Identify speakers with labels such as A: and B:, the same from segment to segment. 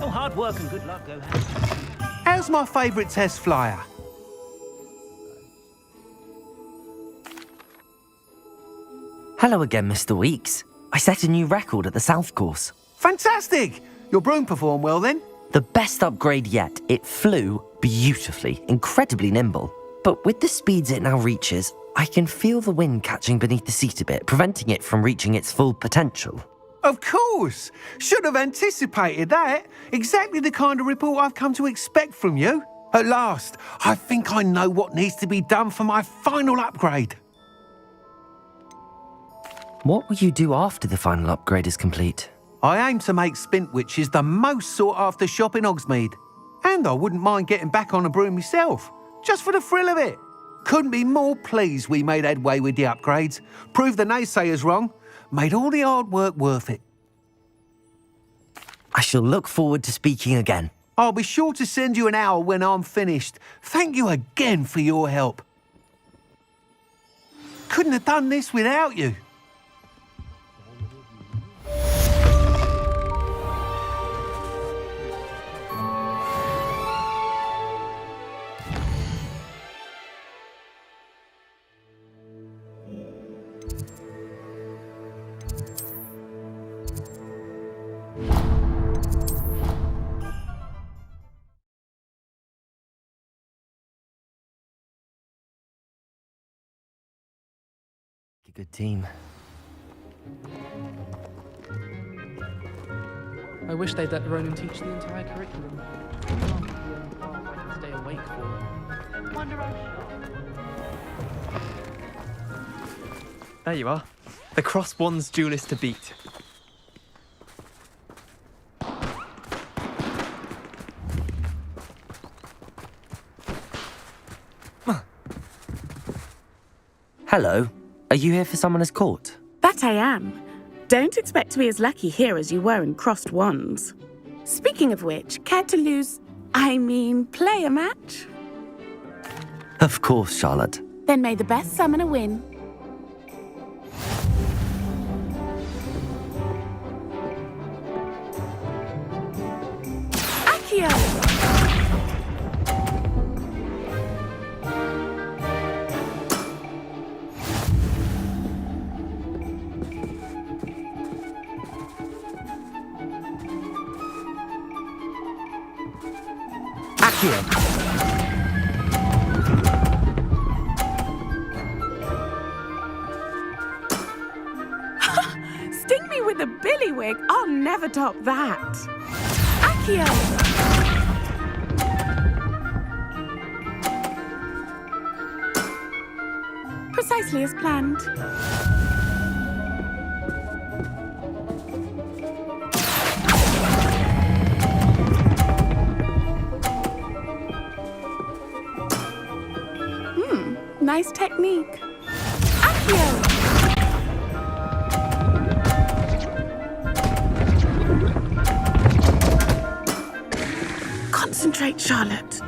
A: Oh, hard work and good luck go hand.
B: How's my favourite test flyer?
C: Hello again, Mr. Weeks. I set a new record at the South Course.
B: Fantastic! Your broom performed well then?
C: The best upgrade yet. It flew beautifully, incredibly nimble. But with the speeds it now reaches, I can feel the wind catching beneath the seat a bit, preventing it from reaching its full potential.
B: Of course! Should have anticipated that. Exactly the kind of report I've come to expect from you. At last, I think I know what needs to be done for my final upgrade.
C: What will you do after the final upgrade is complete?
B: I aim to make Spintwitches the most sought-after shop in Hogsmeade. And I wouldn't mind getting back on a broom myself, just for the thrill of it. Couldn't be more pleased we made headway with the upgrades, proved the naysayers wrong, made all the hard work worth it.
C: I shall look forward to speaking again.
B: I'll be sure to send you an owl when I'm finished. Thank you again for your help. Couldn't have done this without you.
C: A good team.
D: I wish they'd let Ronan teach the entire curriculum. I can't be the only part I can stay awake for. Wonder
E: There you are. The Cross Wands duelist to beat.
C: Hello. Are you here for Summoner's Court?
F: That I am. Don't expect to be as lucky here as you were in Crossed Wands. Speaking of which, care to play a match?
C: Of course, Charlotte.
F: Then may the best summoner win. Accio! Sting me with a billywig. I'll never top that. Accio! Precisely as planned. Nice technique. Accio! Concentrate, Charlotte.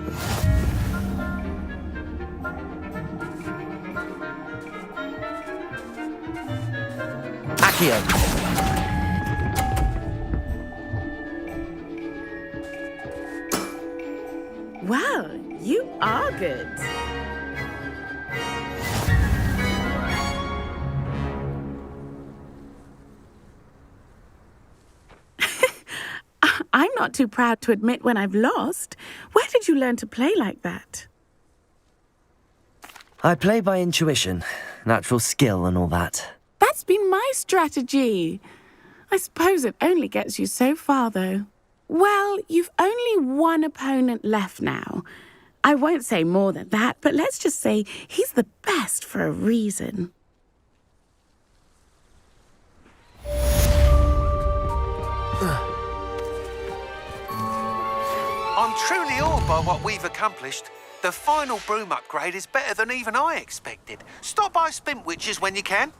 C: Accio!
F: Well, you are good. I'm not too proud to admit when I've lost. Where did you learn to play like that?
C: I play by intuition, natural skill and all that.
F: That's been my strategy. I suppose it only gets you so far, though. Well, you've only one opponent left now. I won't say more than that, but let's just say he's the best for a reason.
B: I'm truly awed by what we've accomplished. The final broom upgrade is better than even I expected. Stop by Spintwitches when you can.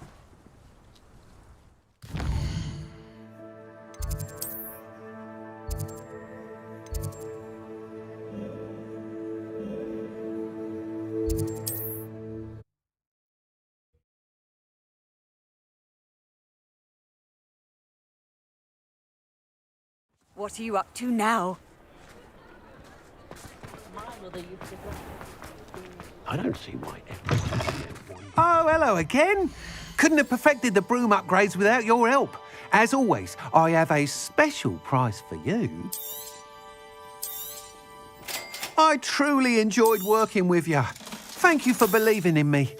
G: What are you up to now?
A: I don't see why everyone.
B: Oh, hello again. Couldn't have perfected the broom upgrades without your help. As always, I have a special prize for you. I truly enjoyed working with you. Thank you for believing in me.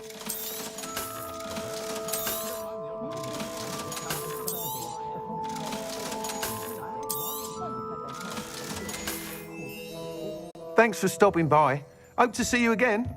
B: Thanks for stopping by. Hope to see you again.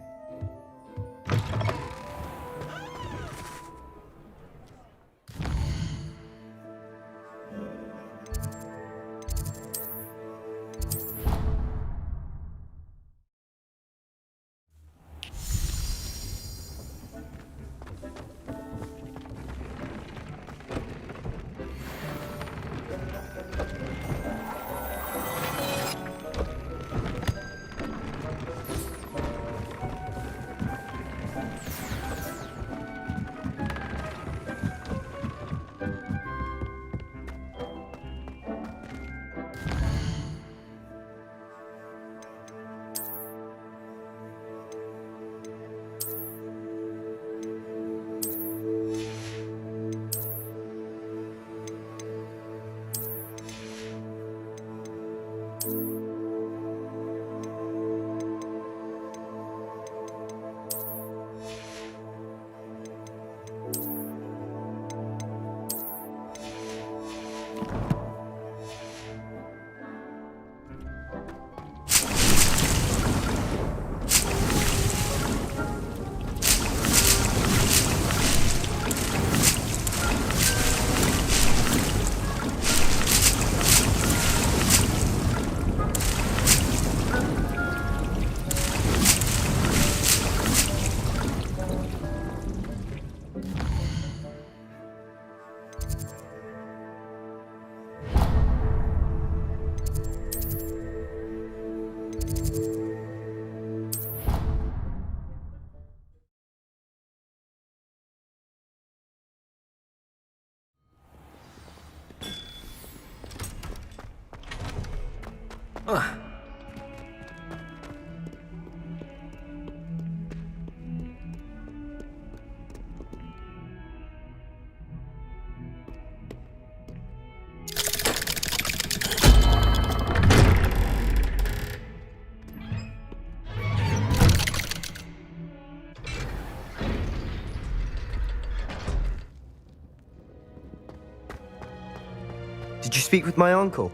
E: Did you speak with my uncle?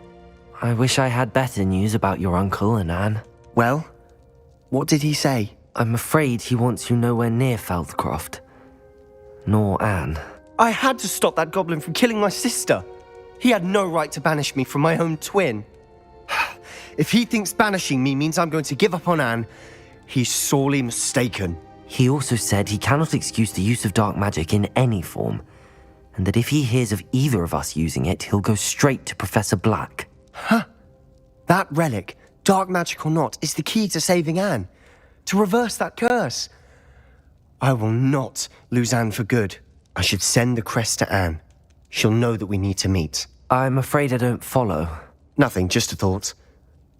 C: I wish I had better news about your uncle and Anne.
E: Well, what did he say?
C: I'm afraid he wants you nowhere near Feldcroft. Nor Anne.
E: I had to stop that goblin from killing my sister. He had no right to banish me from my own twin. If he thinks banishing me means I'm going to give up on Anne, he's sorely mistaken.
C: He also said he cannot excuse the use of dark magic in any form, and that if he hears of either of us using it, he'll go straight to Professor Black.
E: Huh. That relic, dark magic or not, is the key to saving Anne. To reverse that curse. I will not lose Anne for good. I should send the crest to Anne. She'll know that we need to meet.
C: I'm afraid I don't follow.
E: Nothing, just a thought.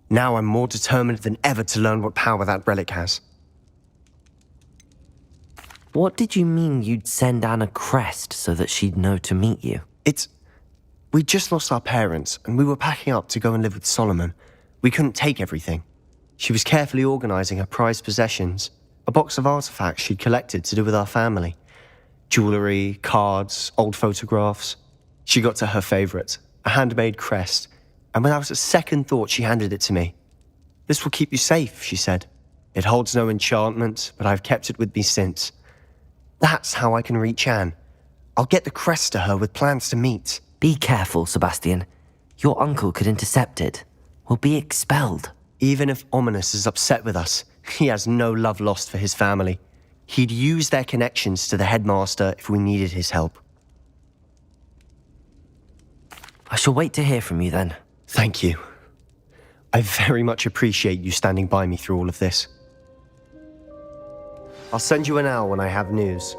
E: Now I'm more determined than ever to learn what power that relic has.
C: What did you mean you'd send Anne a crest so that she'd know to meet you?
E: We just lost our parents, and we were packing up to go and live with Solomon. We couldn't take everything. She was carefully organizing her prized possessions, a box of artifacts she'd collected to do with our family. Jewelry, cards, old photographs. She got to her favorite, a handmade crest, and without a second thought she handed it to me. "This will keep you safe," she said. "It holds no enchantment, but I've kept it with me since. That's how I can reach Anne. I'll get the crest to her with plans to meet."
C: Be careful, Sebastian. Your uncle could intercept it. We'll be expelled.
E: Even if Ominous is upset with us, he has no love lost for his family. He'd use their connections to the headmaster if we needed his help.
C: I shall wait to hear from you then.
E: Thank you. I very much appreciate you standing by me through all of this. I'll send you an owl when I have news.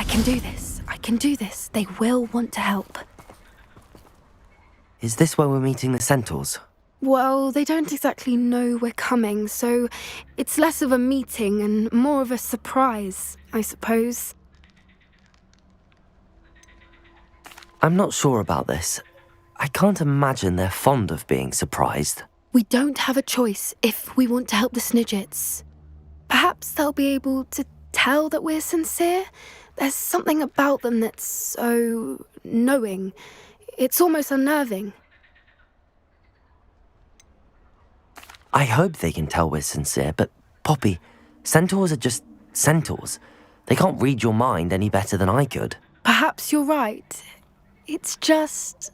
G: can do this. I can do this. They will want to help.
C: Is this where we're meeting the centaurs?
G: Well, they don't exactly know we're coming, so it's less of a meeting and more of a surprise, I suppose.
C: I'm not sure about this. I can't imagine they're fond of being surprised.
G: We don't have a choice if we want to help the Snidgets. Perhaps they'll be able to tell that we're sincere. There's something about them that's so knowing. It's almost unnerving.
C: I hope they can tell we're sincere, but Poppy, centaurs are just centaurs. They can't read your mind any better than I could.
G: Perhaps you're right. It's just...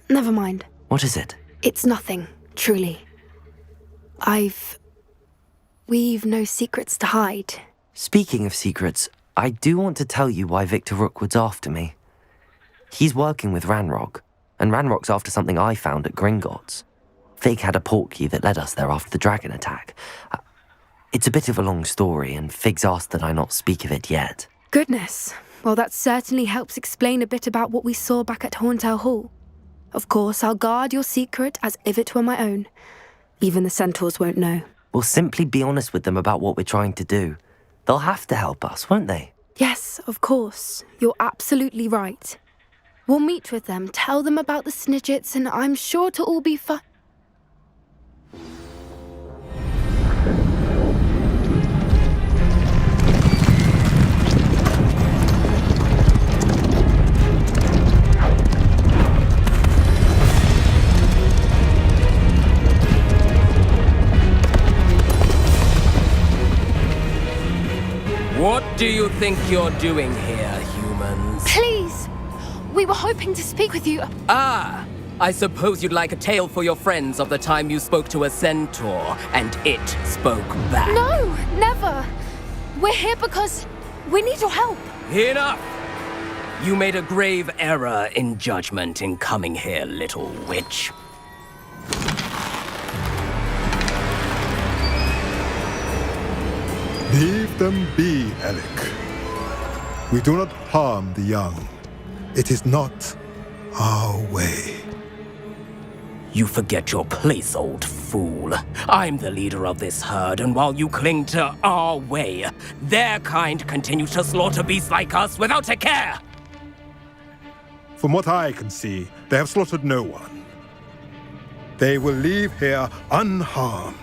G: Never mind.
C: What is it?
G: It's nothing, truly. We've no secrets to hide.
C: Speaking of secrets, I do want to tell you why Victor Rookwood's after me. He's working with Ranrock, and Ranrock's after something I found at Gringotts. Fig had a portkey that led us there after the dragon attack. It's a bit of a long story, and Fig's asked that I not speak of it yet.
G: Goodness. Well, that certainly helps explain a bit about what we saw back at Horntail Hall. Of course, I'll guard your secret as if it were my own. Even the centaurs won't know.
C: We'll simply be honest with them about what we're trying to do. They'll have to help us, won't they?
G: Yes, of course. You're absolutely right. We'll meet with them, tell them about the Snidgets, and I'm sure to all be fine.
H: What do you think you're doing here, humans?
G: Please! We were hoping to speak with you.
H: Ah! I suppose you'd like a tale for your friends of the time you spoke to a centaur, and it spoke back.
G: No, never. We're here because we need your help.
H: Enough! You made a grave error in judgment in coming here, little witch.
I: Leave them be, Alec. We do not harm the young. It is not our way.
H: You forget your place, old fool. I'm the leader of this herd, and while you cling to our way, their kind continues to slaughter beasts like us without a care!
I: From what I can see, they have slaughtered no one. They will leave here unharmed.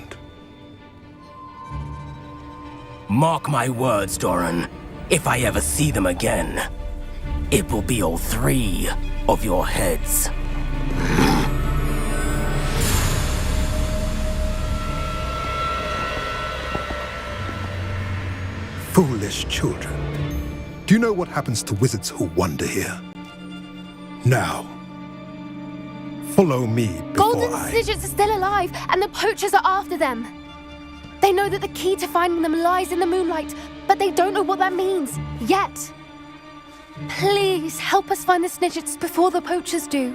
H: Mark my words, Doran. If I ever see them again, it will be all three of your heads.
I: Foolish children. Do you know what happens to wizards who wander here? Now, follow me before
G: Golden Snidgets are still alive, and the poachers are after them. They know that the key to finding them lies in the moonlight, but they don't know what that means, yet. Please, help us find the Snidgets before the poachers do.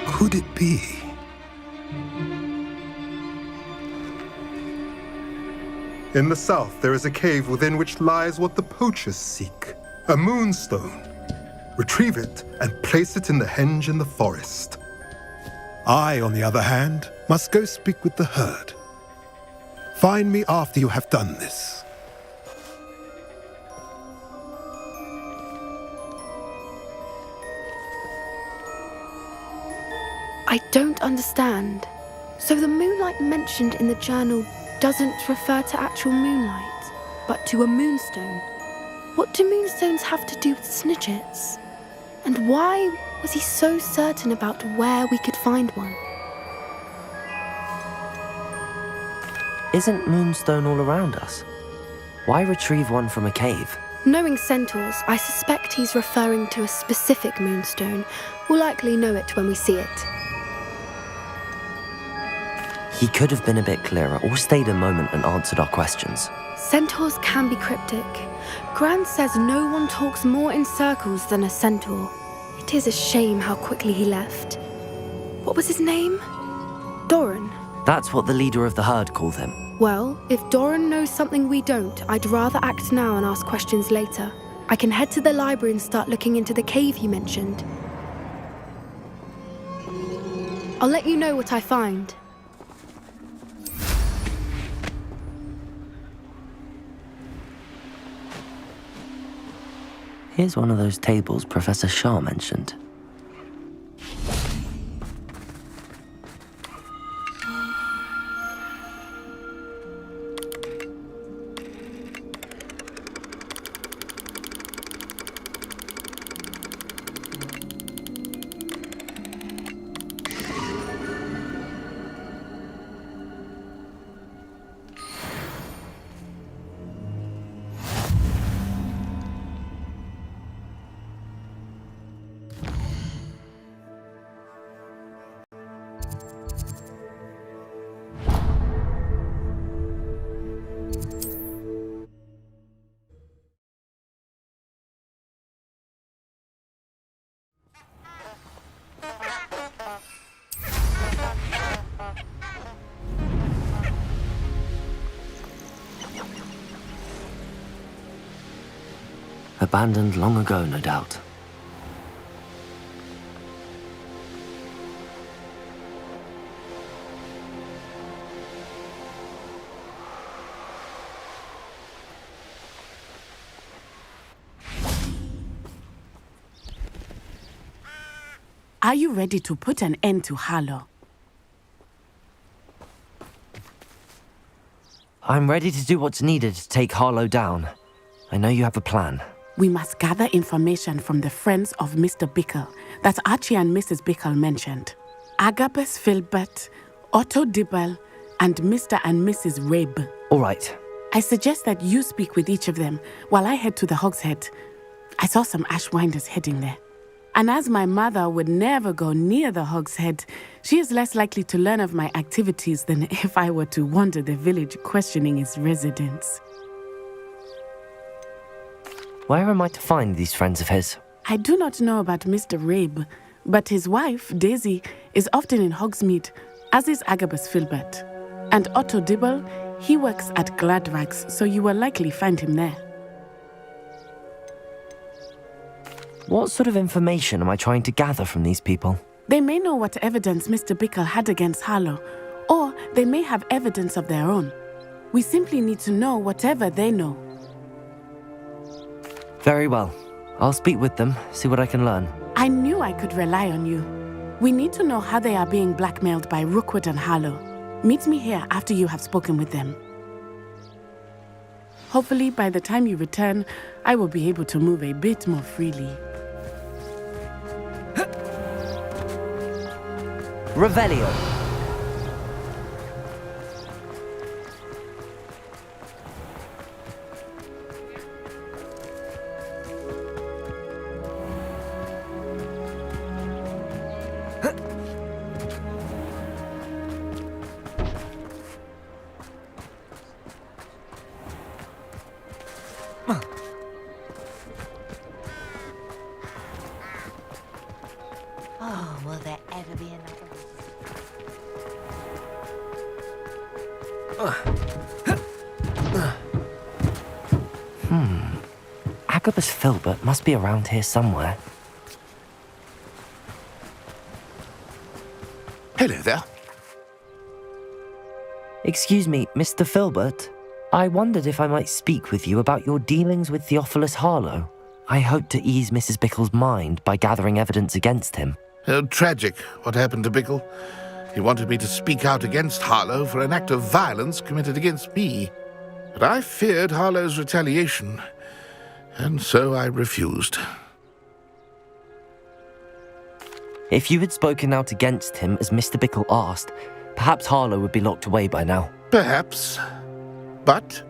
I: Could it be? In the south, there is a cave within which lies what the poachers seek. A moonstone. Retrieve it and place it in the henge in the forest. I, on the other hand, must go speak with the herd. Find me after you have done this.
G: I don't understand. So the moonlight mentioned in the journal doesn't refer to actual moonlight, but to a moonstone. What do moonstones have to do with Snidgets? And why was he so certain about where we could find one?
C: Isn't Moonstone all around us? Why retrieve one from a cave?
G: Knowing centaurs, I suspect he's referring to a specific moonstone. We'll likely know it when we see it.
C: He could have been a bit clearer or stayed a moment and answered our questions.
G: Centaurs can be cryptic. Gran says no one talks more in circles than a centaur. It is a shame how quickly he left. What was his name? Doran.
C: That's what the leader of the herd called him.
G: Well, if Doran knows something we don't, I'd rather act now and ask questions later. I can head to the library and start looking into the cave you mentioned. I'll let you know what I find.
C: Here's one of those tables Professor Shah mentioned. Abandoned long ago, no doubt.
F: Are you ready to put an end to Harlow?
C: I'm ready to do what's needed to take Harlow down. I know you have a plan.
F: We must gather information from the friends of Mr. Bickle that Archie and Mrs. Bickle mentioned. Agabus Filbert, Otto Dibble, and Mr. and Mrs. Rabe.
C: All right.
F: I suggest that you speak with each of them while I head to the Hogshead. I saw some Ashwinders heading there. And as my mother would never go near the Hogshead, she is less likely to learn of my activities than if I were to wander the village questioning its residents.
C: Where am I to find these friends of his?
F: I do not know about Mr. Rabe, but his wife, Daisy, is often in Hogsmeade, as is Agabus Filbert. And Otto Dibble, he works at Gladrags, so you will likely find him there.
C: What sort of information am I trying to gather from these people?
F: They may know what evidence Mr. Bickle had against Harlow, or they may have evidence of their own. We simply need to know whatever they know.
C: Very well. I'll speak with them, see what I can learn.
F: I knew I could rely on you. We need to know how they are being blackmailed by Rookwood and Harlow. Meet me here after you have spoken with them. Hopefully, by the time you return, I will be able to move a bit more freely.
C: Revelio.
J: Oh, will there ever be another?
C: Agabus Filbert must be around here somewhere.
K: Hello there.
C: Excuse me, Mr. Filbert. I wondered if I might speak with you about your dealings with Theophilus Harlow. I hope to ease Mrs. Bickle's mind by gathering evidence against him.
K: Oh, tragic what happened to Bickle. He wanted me to speak out against Harlow for an act of violence committed against me. But I feared Harlow's retaliation, and so I refused.
C: If you had spoken out against him as Mr. Bickle asked, perhaps Harlow would be locked away by now.
K: Perhaps. But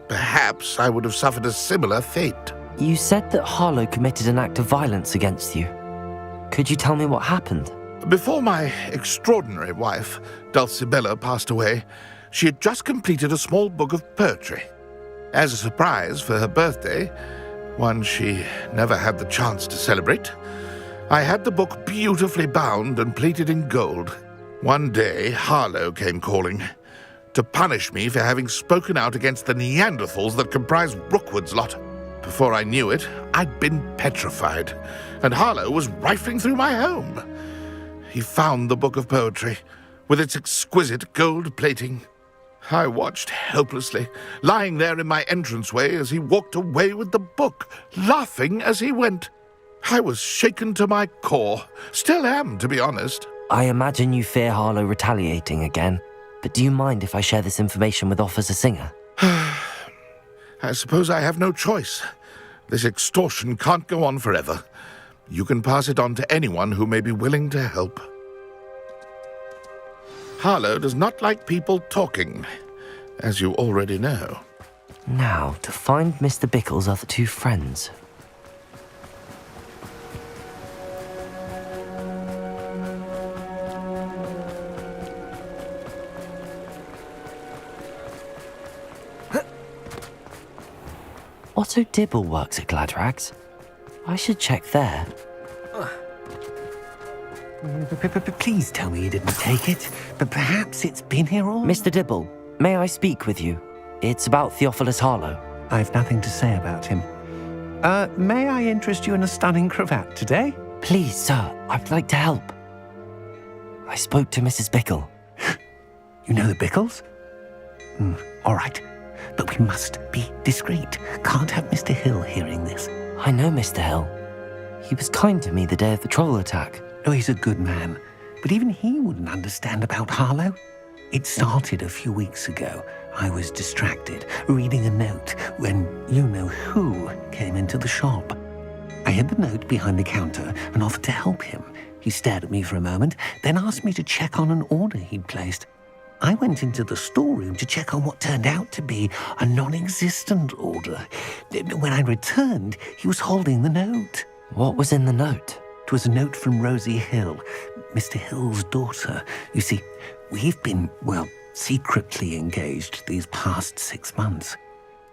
K: perhaps I would have suffered a similar fate.
C: You said that Harlow committed an act of violence against you. Could you tell me what happened?
K: Before my extraordinary wife, Dulcibella, passed away, she had just completed a small book of poetry. As a surprise for her birthday, one she never had the chance to celebrate, I had the book beautifully bound and plated in gold. One day, Harlow came calling. to punish me for having spoken out against the Neanderthals that comprise Rookwood's lot. Before I knew it, I'd been petrified, and Harlow was rifling through my home. He found the book of poetry, with its exquisite gold plating. I watched helplessly, lying there in my entranceway as he walked away with the book, laughing as he went. I was shaken to my core. Still am, to be honest.
C: I imagine you fear Harlow retaliating again, but do you mind if I share this information with Officer Singer?
K: I suppose I have no choice. This extortion can't go on forever. You can pass it on to anyone who may be willing to help. Harlow does not like people talking, as you already know.
C: Now, to find Mr. Bickle's other two friends. Otto Dibble works at Gladrags. I should check there.
B: Please tell me you didn't take it, but perhaps it's been here all...
C: Mr. Dibble, may I speak with you? It's about Theophilus Harlow.
B: I've nothing to say about him. May I interest you in a stunning cravat today?
C: Please, sir, I'd like to help. I spoke to Mrs. Bickle.
B: You know the Bickles? All right, but we must be discreet. Can't have Mr. Hill hearing this.
C: I know Mr. Hill. He was kind to me the day of the troll attack.
B: Oh, he's a good man, but even he wouldn't understand about Harlow. It started a few weeks ago. I was distracted, reading a note, when you-know-who came into the shop. I hid the note behind the counter and offered to help him. He stared at me for a moment, then asked me to check on an order he'd placed. I went into the storeroom to check on what turned out to be a non-existent order. When I returned, he was holding the note.
C: What was in the note?
B: It was a note from Rosie Hill, Mr. Hill's daughter. You see, we've been, secretly engaged these past 6 months.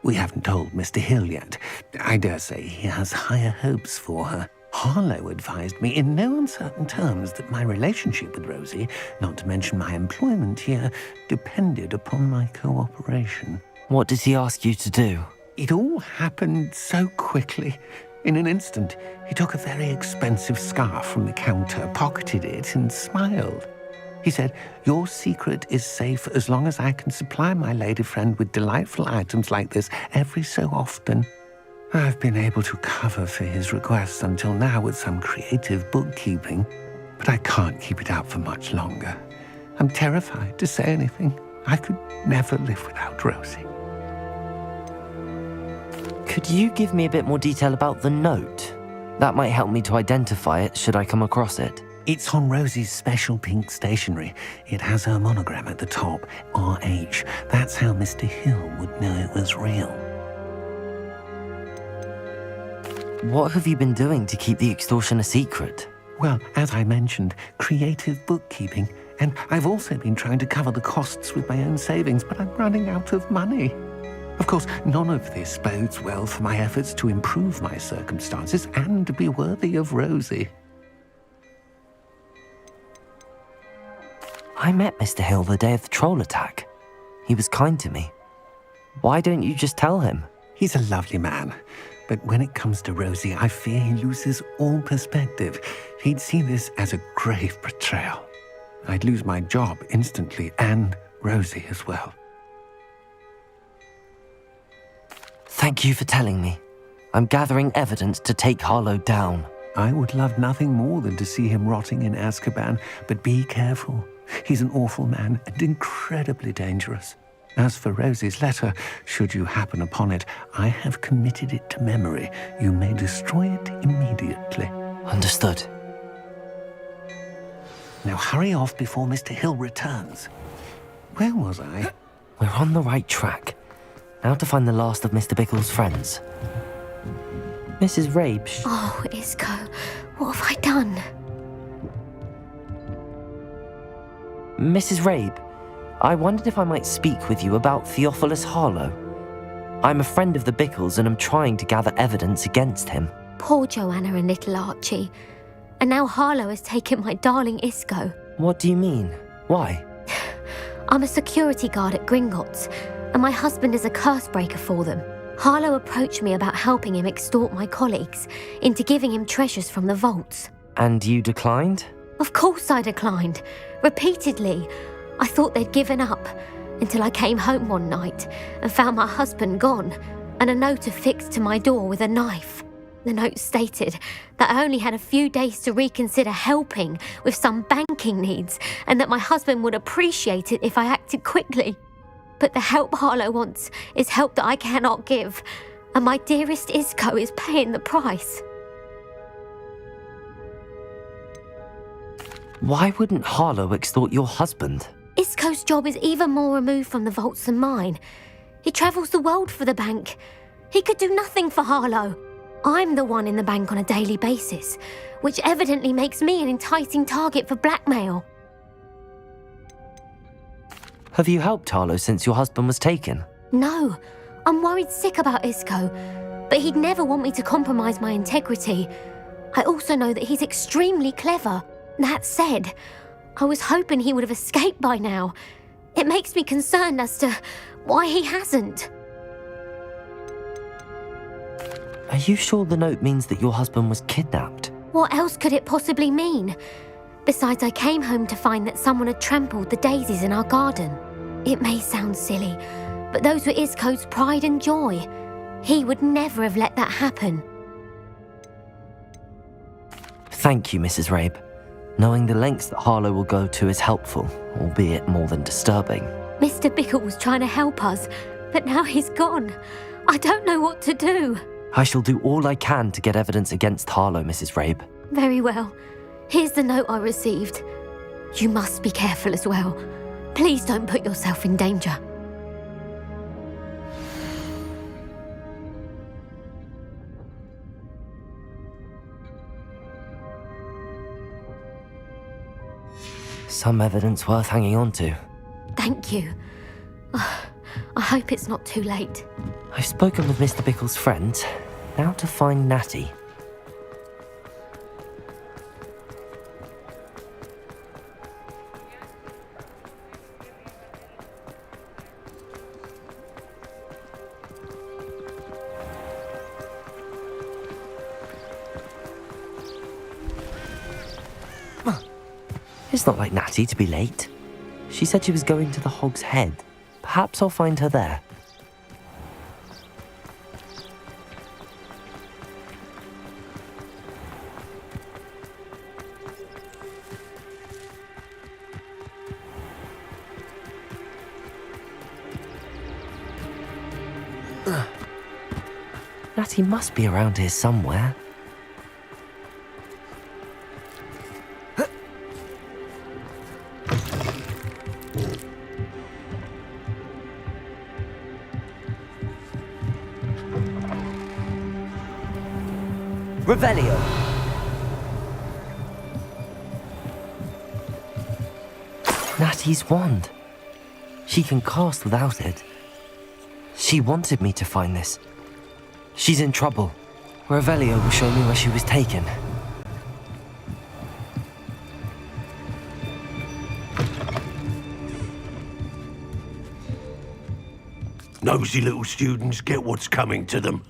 B: We haven't told Mr. Hill yet. I dare say he has higher hopes for her. Harlow advised me in no uncertain terms that my relationship with Rosie, not to mention my employment here, depended upon my cooperation.
C: What did he ask you to do?
B: It all happened so quickly. In an instant, he took a very expensive scarf from the counter, pocketed it, and smiled. He said, "Your secret is safe as long as I can supply my lady friend with delightful items like this every so often." I've been able to cover for his requests until now with some creative bookkeeping, but I can't keep it up for much longer. I'm terrified to say anything. I could never live without Rosie.
C: Could you give me a bit more detail about the note? That might help me to identify it should I come across it.
B: It's on Rosie's special pink stationery. It has her monogram at the top, RH. That's how Mr. Hill would know it was real.
C: What have you been doing to keep the extortion a secret?
B: Well, as I mentioned, creative bookkeeping. And I've also been trying to cover the costs with my own savings, but I'm running out of money. Of course, none of this bodes well for my efforts to improve my circumstances and to be worthy of Rosie.
C: I met Mr. Hill the day of the troll attack. He was kind to me. Why don't you just tell him?
B: He's a lovely man. But when it comes to Rosie, I fear he loses all perspective. He'd see this as a grave betrayal. I'd lose my job instantly, and Rosie as well.
C: Thank you for telling me. I'm gathering evidence to take Harlow down.
B: I would love nothing more than to see him rotting in Azkaban, but be careful. He's an awful man and incredibly dangerous. As for Rosie's letter, should you happen upon it, I have committed it to memory. You may destroy it immediately.
C: Understood.
B: Now hurry off before Mr. Hill returns. Where was I?
C: We're on the right track. Now to find the last of Mr. Bickle's friends. Mrs. Rabe.
G: Oh, Isco, what have I done?
C: Mrs. Rabe, I wondered if I might speak with you about Theophilus Harlow. I'm a friend of the Bickles and I'm trying to gather evidence against him.
G: Poor Joanna and little Archie. And now Harlow has taken my darling Isco.
C: What do you mean? Why?
L: I'm a security guard at Gringotts, and my husband is a curse breaker for them. Harlow approached me about helping him extort my colleagues into giving him treasures from the vaults.
C: And you declined?
L: Of course I declined. Repeatedly. I thought they'd given up, until I came home one night and found my husband gone, and a note affixed to my door with a knife. The note stated that I only had a few days to reconsider helping with some banking needs, and that my husband would appreciate it if I acted quickly. But the help Harlow wants is help that I cannot give, and my dearest Isco is paying the price.
C: Why wouldn't Harlow extort your husband?
L: Isco's job is even more removed from the vaults than mine. He travels the world for the bank. He could do nothing for Harlow. I'm the one in the bank on a daily basis, which evidently makes me an enticing target for blackmail.
C: Have you helped Harlow since your husband was taken?
L: No, I'm worried sick about Isco, but he'd never want me to compromise my integrity. I also know that he's extremely clever. That said, I was hoping he would have escaped by now. It makes me concerned as to why he hasn't.
C: Are you sure the note means that your husband was kidnapped?
L: What else could it possibly mean? Besides, I came home to find that someone had trampled the daisies in our garden. It may sound silly, but those were Isco's pride and joy. He would never have let that happen.
C: Thank you, Mrs. Rabe. Knowing the lengths that Harlow will go to is helpful, albeit more than disturbing.
L: Mr. Bickle was trying to help us, but now he's gone. I don't know what to do.
C: I shall do all I can to get evidence against Harlow, Mrs. Rabe.
L: Very well. Here's the note I received. You must be careful as well. Please don't put yourself in danger.
C: Some evidence worth hanging on to.
L: Thank you. I hope it's not too late.
C: I've spoken with Mr. Bickle's friends. Now to find Natty. It's not like Natty to be late. She said she was going to the Hog's Head. Perhaps I'll find her there. Natty must be around here somewhere. Revelio. Natty's wand. She can cast without it. She wanted me to find this. She's in trouble. Revelio will show me where she was taken.
A: Nosy little students get what's coming to them.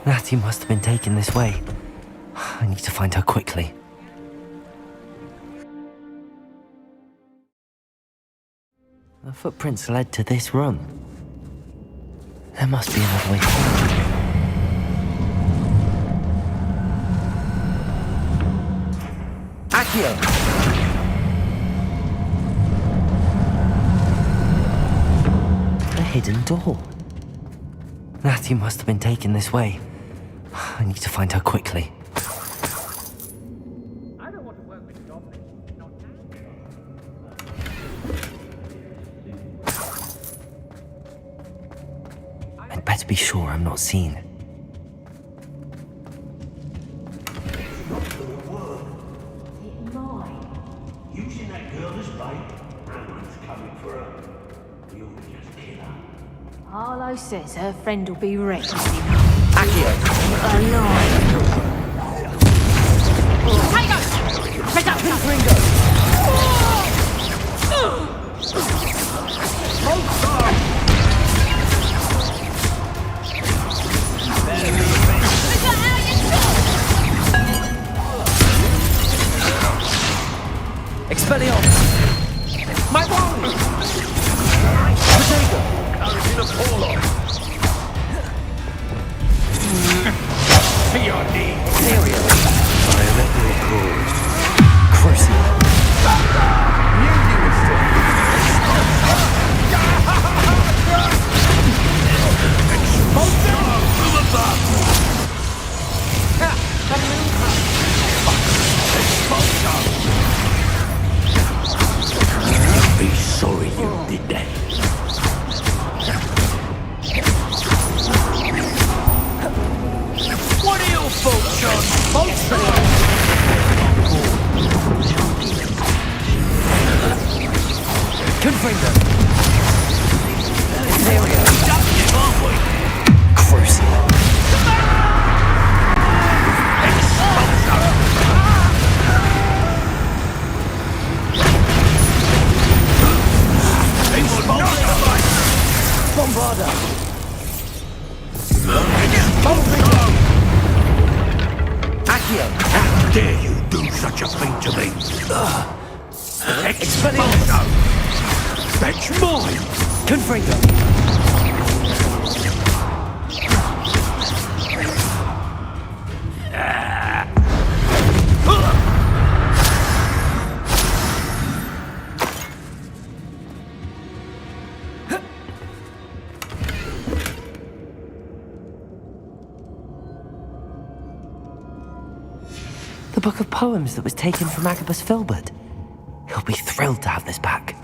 C: Natty must have been taken this way. I need to find her quickly. The footprints led to this room. There must be another way forward. Accio! A hidden door. Natty must have been taken this way. I need to find her quickly.
D: I don't want to work with goblins. Not
C: I'd better be sure I'm not seen.
A: Using that girl as bait, Anna's coming for her. You'll just kill her.
J: Harlow says her friend will be ready.
C: Accio!
J: Alive. Take
C: Expelliarmus! My wound! Protego!
A: Courage in Apollo! To your knees!
C: Stereo!
A: I am at your cause.
C: Crucio!
A: Be sorry you did that.
H: What are you folks
C: Confringo! Stereo! Crucio!
H: Bombarda!
C: Accio!
A: How dare you do such a thing to me? Expelliarmus! That's mine!
C: Confringo! The book of poems that was taken from Agabus Filbert. He'll be thrilled to have this back.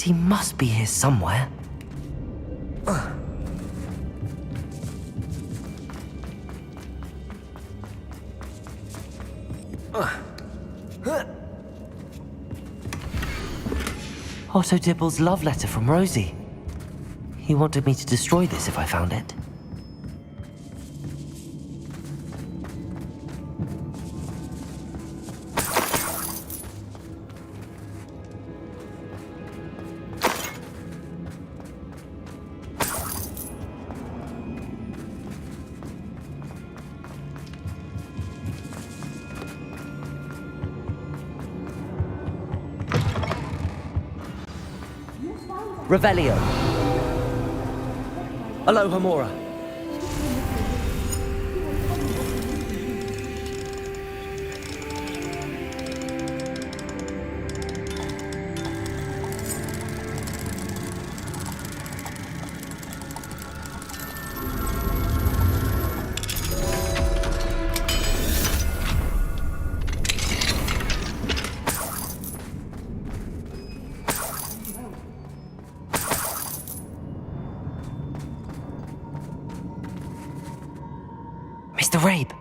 C: He must be here somewhere. Otto Dibble's love letter from Rosie. He wanted me to destroy this if I found it. Revelio. Aloha Mora. Mr. Rabe,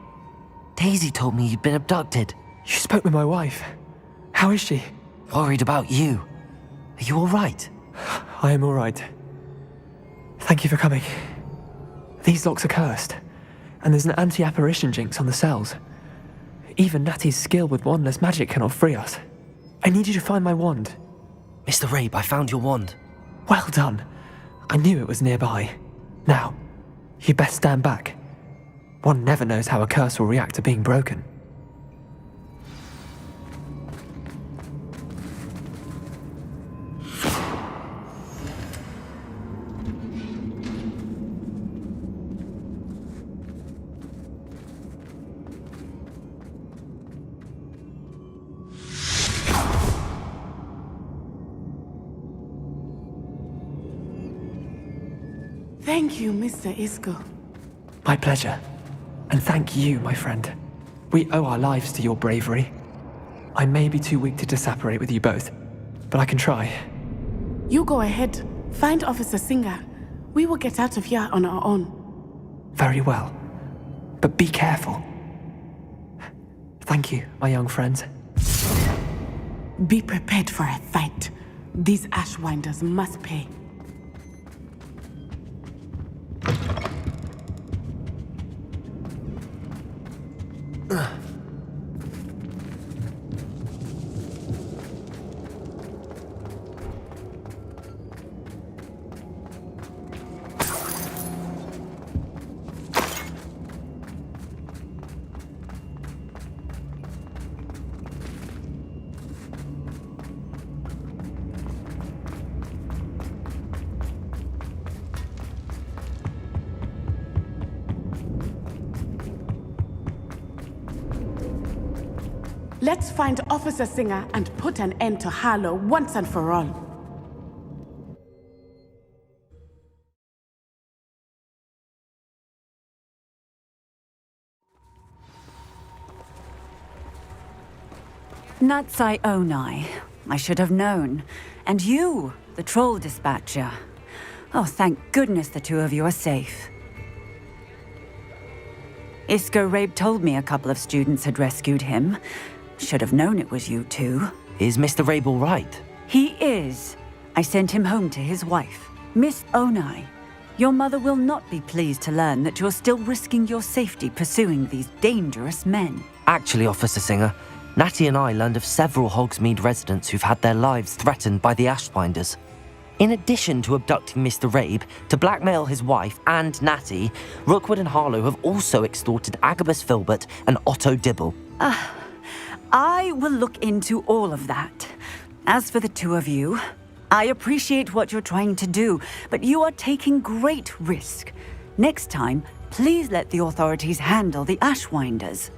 C: Daisy told me you'd been abducted.
M: You spoke with my wife. How is she?
C: Worried about you. Are you all right?
M: I am all right. Thank you for coming. These locks are cursed, and there's an anti-apparition jinx on the cells. Even Natty's skill with wandless magic cannot free us. I need you to find my wand.
C: Mr. Rabe, I found your wand.
M: Well done. I knew it was nearby. Now, you best stand back. One never knows how a curse will react to being broken.
F: Thank you, Mr. Isco.
M: My pleasure. And thank you, my friend. We owe our lives to your bravery. I may be too weak to disapparate with you both, but I can try.
F: You go ahead. Find Officer Singer. We will get out of here on our own.
M: Very well. But be careful. Thank you, my young friends.
F: Be prepared for a fight. These Ashwinders must pay. Let's find Officer Singer and put an end to Harlow once and for all.
N: Natsai Onai. I should have known. And you, the troll dispatcher. Oh, thank goodness the two of you are safe. Isco Rabe told me a couple of students had rescued him. Should have known it was you two.
C: Is Mr. Rabe all right?
N: He is. I sent him home to his wife, Miss Onai. Your mother will not be pleased to learn that you're still risking your safety pursuing these dangerous men.
C: Actually, Officer Singer, Natty and I learned of several Hogsmeade residents who've had their lives threatened by the Ashbinders. In addition to abducting Mr. Rabe to blackmail his wife and Natty, Rookwood and Harlow have also extorted Agabus Filbert and Otto Dibble.
N: I will look into all of that. As for the two of you, I appreciate what you're trying to do, but you are taking great risk. Next time, please let the authorities handle the Ashwinders.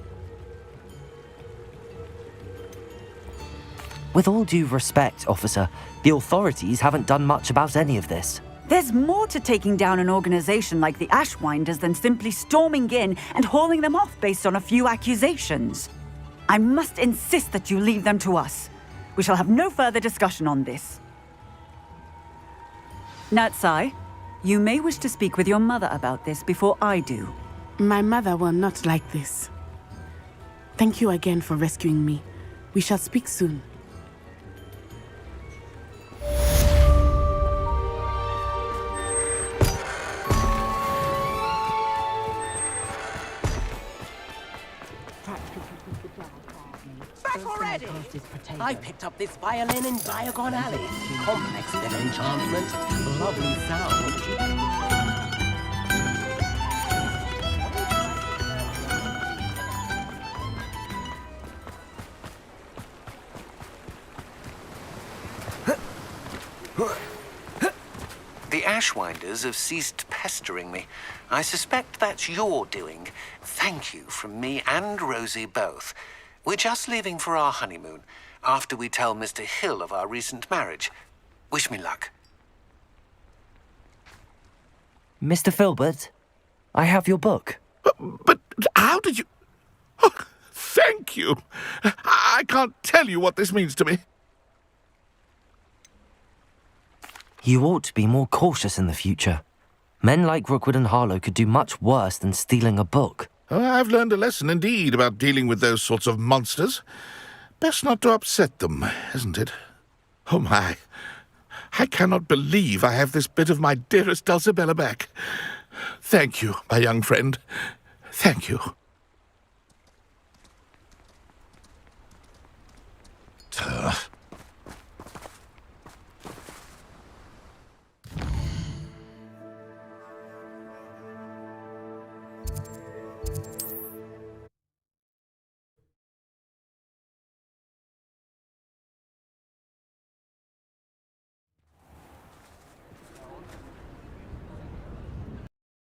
C: With all due respect, officer, the authorities haven't done much about any of this.
N: There's more to taking down an organization like the Ashwinders than simply storming in and hauling them off based on a few accusations. I must insist that you leave them to us. We shall have no further discussion on this. Natsai, you may wish to speak with your mother about this before I do.
F: My mother will not like this. Thank you again for rescuing me. We shall speak soon.
H: Back already! I picked up this violin in Diagon Alley. Complex bit of enchantment. Lovely sound.
B: The Ashwinders have ceased pestering me. I suspect that's your doing. Thank you from me and Rosie both. We're just leaving for our honeymoon, after we tell Mr. Hill of our recent marriage. Wish me luck.
C: Mr. Filbert, I have your book.
K: But how did you... Oh, thank you. I can't tell you what this means to me.
C: You ought to be more cautious in the future. Men like Rookwood and Harlow could do much worse than stealing a book.
K: Oh, I've learned a lesson indeed about dealing with those sorts of monsters. Best not to upset them, isn't it? Oh my, I cannot believe I have this bit of my dearest Dulcibella back. Thank you, my young friend. Thank you. Ugh.